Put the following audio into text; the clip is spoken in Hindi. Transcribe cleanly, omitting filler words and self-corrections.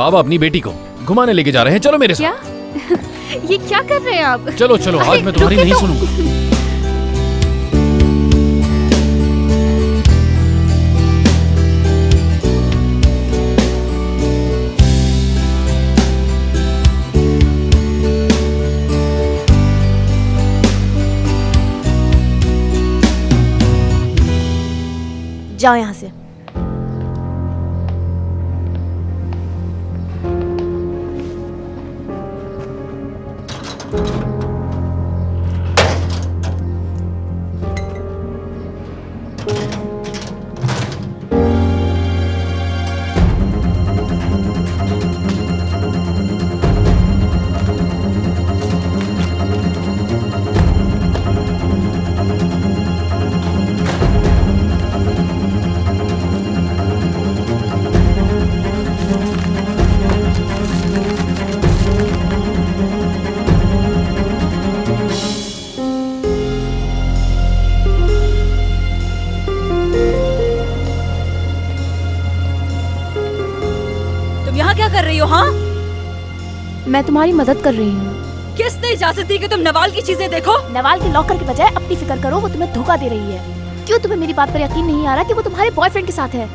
बाबा अपनी बेटी को घुमाने लेके जा रहे हैं, चलो मेरे साथ। क्या? ये क्या कर रहे हैं आप? चलो चलो, आज मैं तुम्हारी नहीं सुनूंगा। जाओ यहाँ से। क्या कर रही हो? हाँ, मैं तुम्हारी मदद कर रही हूँ। किसने इजाजत दी कि तुम नवाल की चीजें देखो? नवाल के लॉकर के बजाय अपनी फिक्र करो, वो तुम्हें धोखा दे रही है। क्यों तुम्हें मेरी बात पर यकीन नहीं आ रहा कि वो तुम्हारे बॉयफ्रेंड के साथ है?